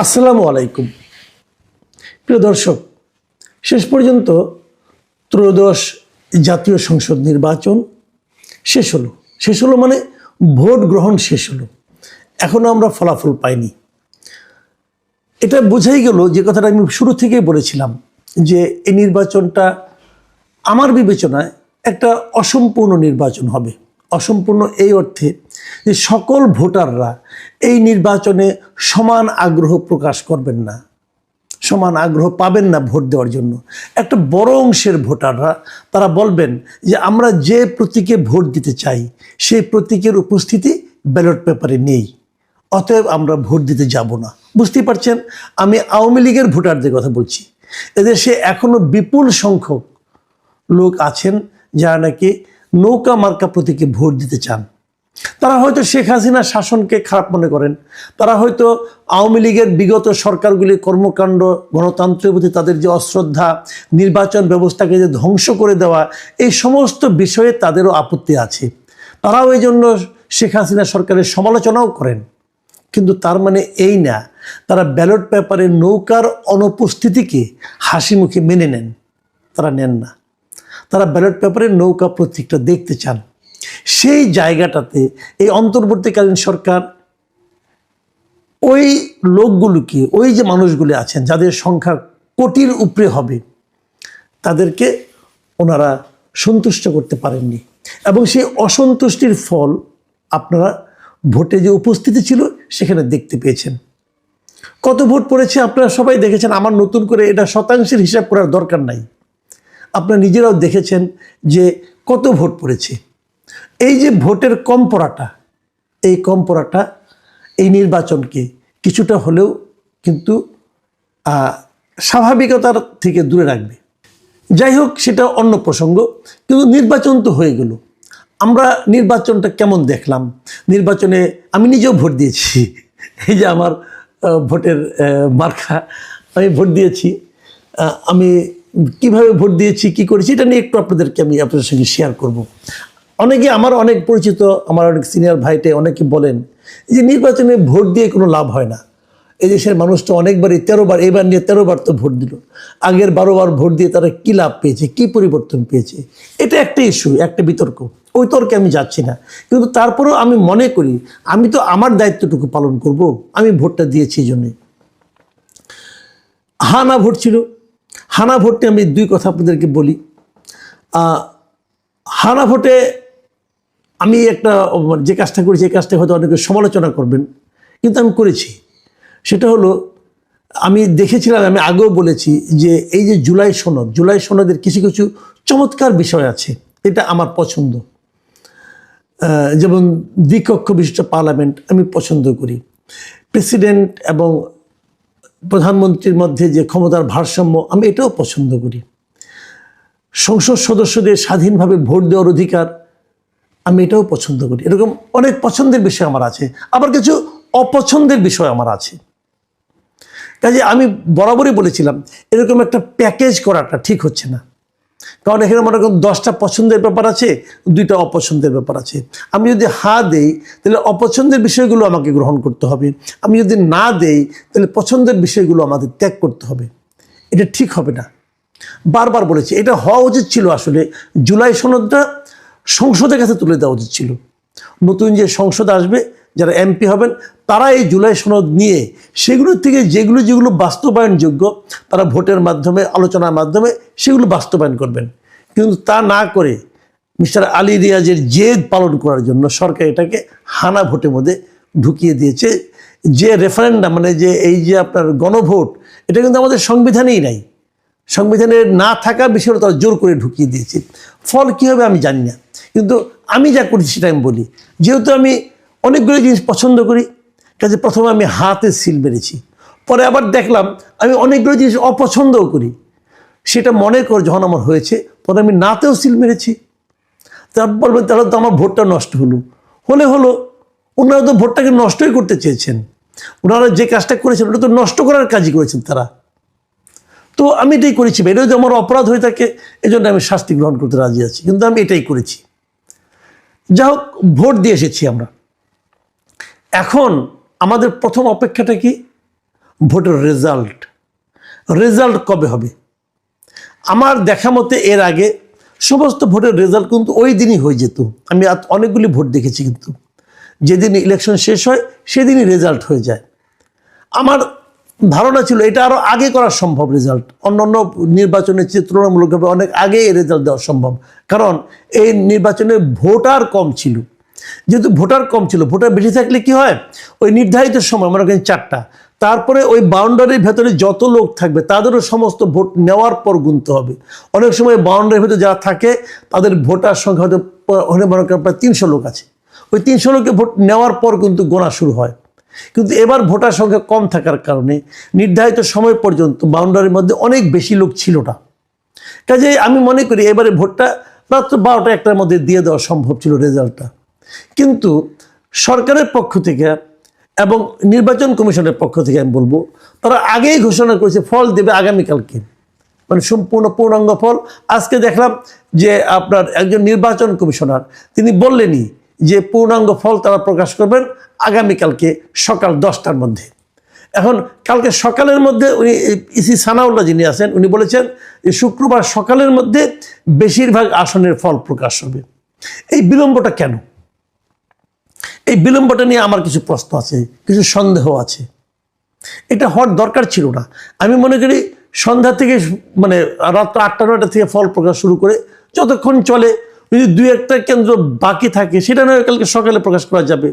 আসসালামু আলাইকুম প্রিয় দর্শক, শেষ পর্যন্ত ত্রয়োদশ জাতীয় সংসদ নির্বাচন শেষ হলো মানে ভোট গ্রহণ শেষ হলো। এখনো আমরা ফলাফল পাইনি। এটা বোঝাই গেল যে কথাটা আমি শুরু থেকেই বলেছিলাম যে এই নির্বাচনটা আমার বিবেচনায় একটা অসম্পূর্ণ নির্বাচন হবে। অসম্পূর্ণ এই অর্থে যে সকল ভোটাররা এই নির্বাচনে সমান আগ্রহ প্রকাশ করবেন না, সমান আগ্রহ পাবেন না ভোট দেওয়ার জন্য। একটা বড় অংশের ভোটাররা তারা বলবেন যে আমরা যে প্রতীকে ভোট দিতে চাই সেই প্রতীকের উপস্থিতি ব্যালট পেপারে নেই, অতএব আমরা ভোট দিতে যাব না। বুঝতেই পারছেন, আমি আওয়ামী লীগের ভোটারদের কথা বলছি। এদেশে এখনো বিপুল সংখ্যক লোক আছেন যারা নাকি নৌকা মার্কা প্রতীকে ভোট দিতে চান। তারা হয়তো শেখ হাসিনার শাসনকে খারাপ মনে করেন, তারা হয়তো আওয়ামী লীগের বিগত সরকারগুলির কর্মকাণ্ড, গণতন্ত্রের প্রতি তাদের যে অশ্রদ্ধা, নির্বাচন ব্যবস্থাকে যে ধ্বংস করে দেওয়া, এই সমস্ত বিষয়ে তাদেরও আপত্তি আছে। তারাও এই জন্য শেখ হাসিনা সরকারের সমালোচনাও করেন। কিন্তু তার মানে এই না তারা ব্যালট পেপারে নৌকার অনুপস্থিতিকে হাসি মুখে মেনে নেন। তারা নেন না। তারা ব্যালট পেপারে নৌকা প্রতীকটা দেখতে চান। সেই জায়গাটাতে এই অন্তর্বর্তীকালীন সরকার ওই লোকগুলোকে, ওই যে মানুষগুলি আছেন যাদের সংখ্যা কোটির উপরে হবে, তাদেরকে ওনারা সন্তুষ্ট করতে পারেননি। এবং সেই অসন্তুষ্টির ফল আপনারা ভোটে যে উপস্থিতি ছিল সেখানে দেখতে পেয়েছেন। কত ভোট পড়েছে আপনারা সবাই দেখেছেন। আমার নতুন করে এটা শতাংশের হিসাব করার দরকার নাই। আপনারা নিজেরাও দেখেছেন যে কত ভোট পড়েছে। এই যে ভোটের কম পড়াটা, এই কম পড়াটা এই নির্বাচনকে কিছুটা হলেও কিন্তু স্বাভাবিকতার থেকে দূরে রাখবে। যাই হোক, সেটা অন্য প্রসঙ্গ। কিন্তু নির্বাচন তো হয়ে গেল। আমরা নির্বাচনটা কেমন দেখলাম? নির্বাচনে আমি নিজেও ভোট দিয়েছি। এই যে আমার ভোটের মার্কা, আমি ভোট দিয়েছি। আমি কিভাবে ভোট দিয়েছি, কি করেছি, এটা নিয়ে একটু আপনাদের সঙ্গে শেয়ার করব। অনেকে, আমার অনেক পরিচিত, আমার অনেক সিনিয়র ভাইটে অনেকে বলেন যে নির্বাচনে ভোট দিয়ে কোনো লাভ হয় না। এই দেশের মানুষ তো অনেকবারই 13 বার, এবার নিয়ে 13 বার তো ভোট দিল। আগের 12 বার ভোট দিয়ে তারা কী লাভ পেয়েছে, কী পরিবর্তন পেয়েছে? এটা একটা ইস্যু, একটা বিতর্ক। ওই তর্কে আমি যাচ্ছি না। কিন্তু তারপরেও আমি মনে করি আমি তো আমার দায়িত্বটুকু পালন করব। আমি ভোটটা দিয়েছি এই জন্যে। হানা ভোট ছিল। হানা ভোটে আমি দুই কথা আপনাদেরকে বলি। হানা ভোটে আমি একটা যে কাজটা করেছি, এই কাজটা হয়তো অনেকে সমালোচনা করবেন, কিন্তু আমি করেছি। সেটা হলো, আমি দেখেছিলাম, আমি আগেও বলেছি যে এই যে জুলাই সনদের কিছু কিছু চমৎকার বিষয় আছে, এটা আমার পছন্দ। যেমন দ্বিকক্ষ বিশিষ্ট পার্লামেন্ট আমি পছন্দ করি। প্রেসিডেন্ট এবং প্রধানমন্ত্রীর মধ্যে যে ক্ষমতার ভারসাম্য, আমি এটাও পছন্দ করি। সংসদ সদস্যদের স্বাধীনভাবে ভোট দেওয়ার অধিকার, আমি এটাও পছন্দ করি। এরকম অনেক পছন্দের বিষয় আমার আছে, আবার কিছু অপছন্দের বিষয় আমার আছে। কাজে আমি বরাবরই বলেছিলাম এরকম একটা প্যাকেজ করাটা ঠিক হচ্ছে না। কারণ এখানে মনে করুন 10টা পছন্দের ব্যাপার আছে, 2টা অপছন্দের ব্যাপার আছে। আমি যদি হা দেই তাহলে অপছন্দের বিষয়গুলো আমাকে গ্রহণ করতে হবে, আমি যদি না দেই তাহলে পছন্দের বিষয়গুলো আমাদের ত্যাগ করতে হবে। এটা ঠিক হবে না। বারবার বলেছি, এটা হওয়া উচিত ছিল আসলে জুলাই সনদটা সংসদের কাছে তুলে দেওয়া উচিত ছিল। নতুন যে সংসদ আসবে, যারা এমপি হবেন, তারা এই জুলাই সনদ নিয়ে সেগুলোর থেকে যেগুলো বাস্তবায়নযোগ্য তারা ভোটের মাধ্যমে, আলোচনার মাধ্যমে সেগুলো বাস্তবায়ন করবেন। কিন্তু তা না করে মিস্টার আলী রিয়াজের জেদ পালন করার জন্য সরকার এটাকে হানা ভোটের মধ্যে ঢুকিয়ে দিয়েছে। যে রেফারেন্ডাম, মানে যে এই যে আপনার গণভোট, এটা কিন্তু আমাদের সংবিধানেই নাই। সংবিধানে না থাকা বিষয়টা তারা জোর করে ঢুকিয়ে দিয়েছে। ফল কী হবে আমি জানি না, কিন্তু আমি যা করেছি সেটা আমি বলি। যেহেতু আমি অনেকগুলো জিনিস পছন্দ করি, কাজে প্রথমে আমি হাতে সিল মেরেছি। পরে আবার দেখলাম আমি অনেকগুলো জিনিস অপছন্দও করি। সেটা মনে করে যখন আমার হয়েছে, পরে আমি নাতেও সিল মেরেছি। তারপর বলবেন তাহলে তো আমার ভোটটা নষ্ট হলো। ওনারা তো ভোটটাকে নষ্টই করতে চেয়েছেন। ওনারা যে কাজটা করেছেন ওটা তো নষ্ট করার কাজই করেছেন তারা। তো আমি এটাই করেছি। এটা যদি আমার অপরাধ হয়ে থাকে, এই জন্য আমি শাস্তি গ্রহণ করতে রাজি আছি, কিন্তু আমি এটাই করেছি। যা হোক, ভোট দিয়ে এসেছি আমরা। এখন আমাদের প্রথম অপেক্ষাটা কি? ভোটের রেজাল্ট কবে হবে? আমার দেখা মতে এর আগে সমস্ত ভোটের রেজাল্ট কিন্তু ওই দিনই হয়ে যেত। আমি অনেকগুলি ভোট দেখেছি, কিন্তু যেদিন ইলেকশন শেষ হয় সেদিনই রেজাল্ট হয়ে যায়। আমার ধারণা ছিল এটা আরও আগে করা সম্ভব, রেজাল্ট অন্যান্য নির্বাচনের চেয়ে তুলনামূলকভাবে অনেক আগে এই রেজাল্ট দেওয়া সম্ভব, কারণ এই নির্বাচনে ভোটার কম ছিল। যেহেতু ভোটার কম ছিল, ভোটার বেশি থাকলে কি হয়, ওই নির্ধারিত সময় মনে করেন 4টা, তারপরে ওই বাউন্ডারির ভেতরে যত লোক থাকবে তাদেরও সমস্ত ভোট নেওয়ার পর গুনতে হবে। অনেক সময় বাউন্ডারির ভেতরে যারা থাকে তাদের ভোটার সংখ্যা হয়তো মনে করেন প্রায় 300 লোক আছে, ওই 300 লোকের ভোট নেওয়ার পর কিন্তু গোনা শুরু হয়। কিন্তু এবার ভোটার সংখ্যা কম থাকার কারণে নির্ধারিত সময় পর্যন্ত বাউন্ডারির মধ্যে অনেক বেশি লোক ছিল না। কাজেই আমি মনে করি এবারে ভোটটা রাত্র 12টা 1টার মধ্যে দিয়ে দেওয়া সম্ভব ছিল রেজাল্টটা। কিন্তু সরকারের পক্ষ থেকে এবং নির্বাচন কমিশনের পক্ষ থেকে আমি বলবো, তারা আগেই ঘোষণা করেছে ফল দেবে আগামীকালকে, মানে সম্পূর্ণ পূর্ণাঙ্গ ফল। আজকে দেখলাম যে আপনার একজন নির্বাচন কমিশনার তিনি বললেনই যে পূর্ণাঙ্গ ফল তারা প্রকাশ করবেন আগামীকালকে সকাল 10টার মধ্যে। এখন কালকে সকালের মধ্যে উনি ইসি সানাউল্লাহ যিনি আছেন উনি বলেছেন যে শুক্রবার সকালের মধ্যে বেশিরভাগ আসনের ফল প্রকাশ হবে। এই বিলম্বটা কেন? এই বিলম্বটা নিয়ে আমার কিছু প্রশ্ন আছে, কিছু সন্দেহ আছে। এটা হওয়ার দরকার ছিল না। আমি মনে করি সন্ধ্যা থেকে মানে রাত্র 8টা 9টা থেকে ফল প্রকাশ শুরু করে যতক্ষণ চলে, যদি 2-1টা কেন্দ্র বাকি থাকে সেটা নয় কালকে সকালে প্রকাশ করা যাবে,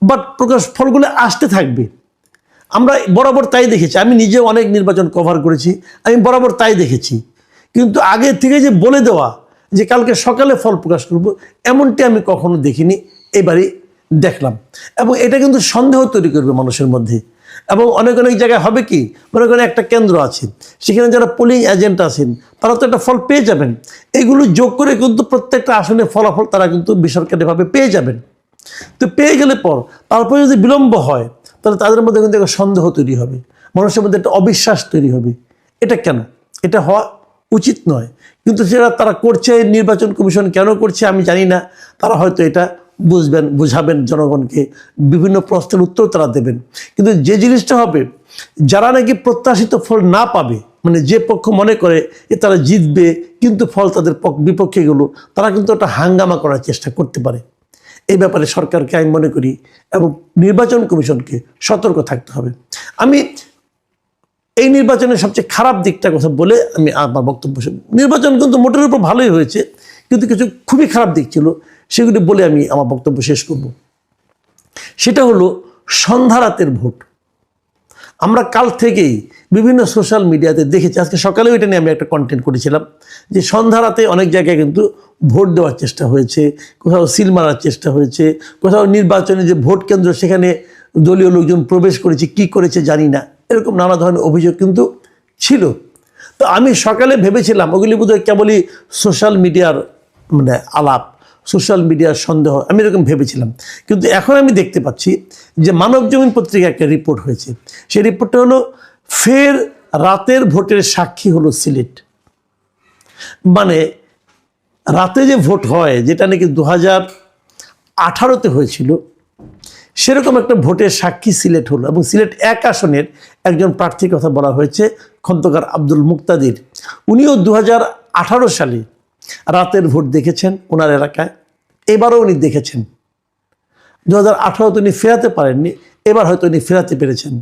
বাট প্রকাশ ফলগুলো আসতে থাকবে। আমরা বরাবর তাই দেখেছি, আমি নিজে অনেক নির্বাচন কভার করেছি, আমি বরাবর তাই দেখেছি। কিন্তু আগে থেকে যে বলে দেওয়া যে কালকে সকালে ফল প্রকাশ করব, এমনটি আমি কখনো দেখিনি, এবারই দেখলাম। এবং এটা কিন্তু সন্দেহ তৈরি করবে মানুষের মধ্যে। এবং অনেক জায়গায় হবে কি, মনে করেন একটা কেন্দ্র আছে, সেখানে যারা পোলিং এজেন্ট আছেন তারা তো একটা ফল পেয়ে যাবেন, এগুলো যোগ করে কিন্তু প্রত্যেকটা আসনের ফলাফল তারা কিন্তু বেসরকারিভাবে পেয়ে যাবেন। তো পেয়ে গেলে পর তারপরে যদি বিলম্ব হয় তাহলে তাদের মধ্যে কিন্তু একটা সন্দেহ তৈরি হবে, মানুষের মধ্যে একটা অবিশ্বাস তৈরি হবে। এটা কেন? এটা হওয়া উচিত নয়। কিন্তু যেটা তারা করছে, নির্বাচন কমিশন কেন করছে আমি জানি না। তারা হয়তো এটা বুঝাবেন জনগণকে, বিভিন্ন প্রশ্নের উত্তর তারা দেবেন। কিন্তু যে জিনিসটা হবে, যারা নাকি প্রত্যাশিত ফল না পাবে, মানে যে পক্ষ মনে করে যে তারা জিতবে কিন্তু ফল তাদের বিপক্ষে গেল, তারা কিন্তু একটা হাঙ্গামা করার চেষ্টা করতে পারে। এই ব্যাপারে সরকারকে আমি মনে করি এবং নির্বাচন কমিশনকে সতর্ক থাকতে হবে। আমি এই নির্বাচনের সবচেয়ে খারাপ দিকটার কথা বলে আমি আমার বক্তব্য শুনি। নির্বাচন কিন্তু মোটের উপর ভালোই হয়েছে, কিন্তু কিছু খুবই খারাপ দিক ছিল, সেগুলি বলে আমি আমার বক্তব্য শেষ করব। সেটা হলো সন্ধ্যা রাতের ভোট। আমরা কাল থেকেই বিভিন্ন সোশ্যাল মিডিয়াতে দেখেছি, আজকে সকালেও এটা নিয়ে আমি একটা কন্টেন্ট করেছিলাম যে সন্ধ্যা রাতে অনেক জায়গায় কিন্তু ভোট দেওয়ার চেষ্টা হয়েছে, কোথাও সিল মারার চেষ্টা হয়েছে, কোথাও নির্বাচনে যে ভোট কেন্দ্র সেখানে দলীয় লোকজন প্রবেশ করেছে, কি করেছে জানি না, এরকম নানা ধরনের অভিযোগ কিন্তু ছিল। তো আমি সকালে ভেবেছিলাম ওগুলি বোধহয় কেবলই সোশ্যাল মিডিয়ার মানে আলাপ, সোশ্যাল মিডিয়ার সন্দেহ, আমি এরকম ভেবেছিলাম। কিন্তু এখন আমি দেখতে পাচ্ছি যে মানবজমিন পত্রিকায় একটা রিপোর্ট হয়েছে, সেই রিপোর্টটা হলো ফের রাতের ভোটের সাক্ষী হলো সিলেট। মানে রাতে যে ভোট হয়, যেটা নাকি 2018-তে হয়েছিল, সেরকম একটা ভোটের সাক্ষী সিলেট হলো। এবং সিলেট 1 আসনের একজন প্রার্থীর কথা বলা হয়েছে, খন্দকার আব্দুল মুক্তাদির। উনিও 2018 সালে রাতের ভোট দেখেছেন ওনার এলাকায়, এবারও উনি দেখেছেন। 2018-তে উনি ফেরাতে পারেননি, এবার হয়তো উনি ফেরাতে পেরেছেন।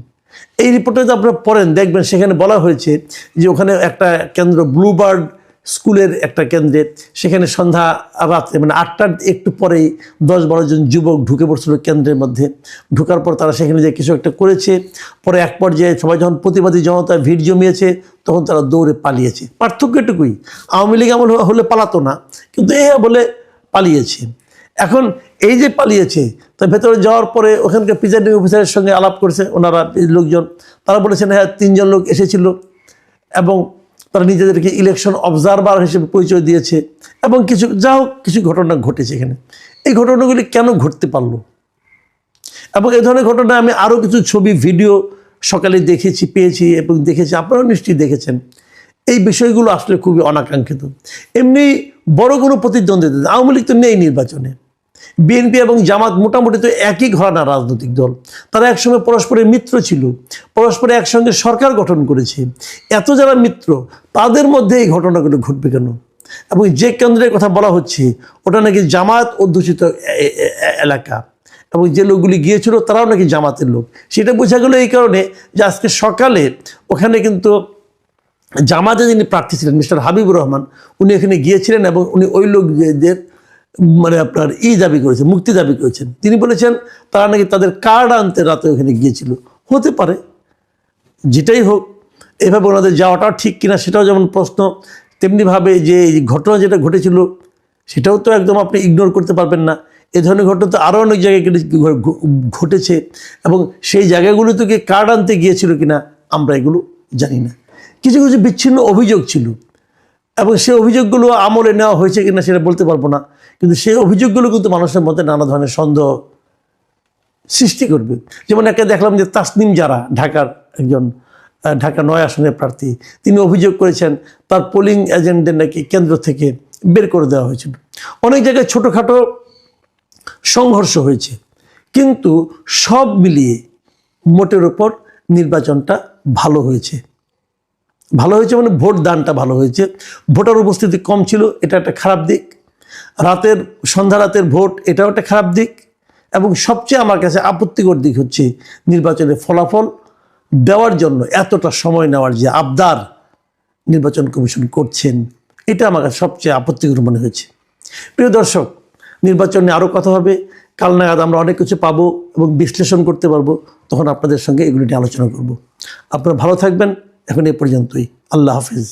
এই রিপোর্টে যদি আপনারা পড়েন দেখবেন সেখানে বলা হয়েছে যে ওখানে একটা কেন্দ্র, ব্লুবার্ড স্কুলের একটা কেন্দ্রে, সেখানে সন্ধ্যা রাতে মানে 8টার একটু পরেই 10-12 জন যুবক ঢুকে পড়ছিল কেন্দ্রের মধ্যে। ঢুকার পর তারা সেখানে যে কিছু একটা করেছে, পরে এক পর্যায়ে সবাই যখন প্রতিবাদী জনতা ভিড় জমিয়েছে তখন তারা দৌড়ে পালিয়েছে। পার্থক্য এটুকুই, আওয়ামী লীগ আমল হলে পালাতো না, কিন্তু এ বলে পালিয়েছে। এখন এই যে পালিয়েছে, তার ভেতরে যাওয়ার পরে ওখানকার প্রিজাইডিং অফিসারের সঙ্গে আলাপ করেছে ওনারা লোকজন, তারা বলেছেন হ্যাঁ 3 জন লোক এসেছিল এবং তারা নিজেদেরকে ইলেকশন অবজারভার হিসেবে পরিচয় দিয়েছে এবং কিছু ঘটনা ঘটেছে এখানে। এই ঘটনাগুলি কেন ঘটতে পারলো? এবং এই ধরনের ঘটনা আমি আরও কিছু ছবি ভিডিও সকালে পেয়েছি এবং দেখেছি, আপনারাও নিশ্চয়ই দেখেছেন। এই বিষয়গুলো আসলে খুবই অনাকাঙ্ক্ষিত। এমনি বড় কোনো প্রতিদ্বন্দ্বিতা আওয়ামী লীগ তো নেই নির্বাচনে, বিএনপি এবং জামাত মোটামুটি তো একই ঘরানার রাজনৈতিক দল, তারা একসঙ্গে পরস্পরের মিত্র ছিল, পরস্পরে একসঙ্গে সরকার গঠন করেছে। এত যারা মিত্র তাদের মধ্যে এই ঘটনাগুলো ঘটবে কেন? এবং যে কেন্দ্রের কথা বলা হচ্ছে ওটা নাকি জামাত অধ্যুষিত এলাকা, এবং যে লোকগুলি গিয়েছিল তারাও নাকি জামাতের লোক। সেটা বোঝা গেল এই কারণে যে আজকে সকালে ওখানে কিন্তু জামাতে যিনি প্রার্থী ছিলেন মিস্টার হাবিবুর রহমান, উনি এখানে গিয়েছিলেন এবং উনি ওই লোকদের মানে আপনার দাবি করেছেন, মুক্তি দাবি করেছেন। তিনি বলেছেন তারা নাকি তাদের কার্ড আনতে রাতে ওখানে গিয়েছিল। হতে পারে, যেটাই হোক, এভাবে ওনাদের যাওয়াটাও ঠিক কিনা সেটাও যেমন প্রশ্ন, তেমনিভাবে যে এই ঘটনা যেটা ঘটেছিল সেটাও তো একদম আপনি ইগনোর করতে পারবেন না। এ ধরনের ঘটনা তো আরও অনেক জায়গায় ঘটেছে, এবং সেই জায়গাগুলো থেকে কার্ড আনতে গিয়েছিল কিনা আমরা এগুলো জানি না। কিছু কিছু বিচ্ছিন্ন অভিযোগ ছিল, এবং সেই অভিযোগগুলো আমলে নেওয়া হয়েছে কিনা সেটা বলতে পারবো না, কিন্তু সেই অভিযোগগুলো কিন্তু মানুষের মধ্যে নানা ধরনের সন্দেহ সৃষ্টি করবে। যেমন একে দেখলাম যে তাসনিম যারা ঢাকার একজন ঢাকা ৯ আসনের প্রার্থী, তিনি অভিযোগ করেছেন তার পোলিং এজেন্টদের নাকি কেন্দ্র থেকে বের করে দেওয়া হয়েছিল। অনেক জায়গায় ছোটোখাটো সংঘর্ষ হয়েছে, কিন্তু সব মিলিয়ে মোটের ওপর নির্বাচনটা ভালো হয়েছে। ভালো হয়েছে মানে ভোট দানটা ভালো হয়েছে, ভোটার উপস্থিতি কম ছিল, এটা একটা খারাপ দিক। সন্ধ্যা রাতের ভোট, এটাও একটা খারাপ দিক। এবং সবচেয়ে আমার কাছে আপত্তিকর দিক হচ্ছে নির্বাচনের ফলাফল দেওয়ার জন্য এতটা সময় নেওয়ার যে আবদার নির্বাচন কমিশন করছেন, এটা আমার কাছে সবচেয়ে আপত্তিকর মনে হয়েছে। প্রিয় দর্শক, নির্বাচন নিয়ে আরও কথা হবে। কাল নাগাদ আমরা অনেক কিছু পাবো এবং বিশ্লেষণ করতে পারবো, তখন আপনাদের সঙ্গে এগুলি নিয়ে আলোচনা করব। আপনারা ভালো থাকবেন। এখন এ পর্যন্তই। আল্লাহ হাফিজ।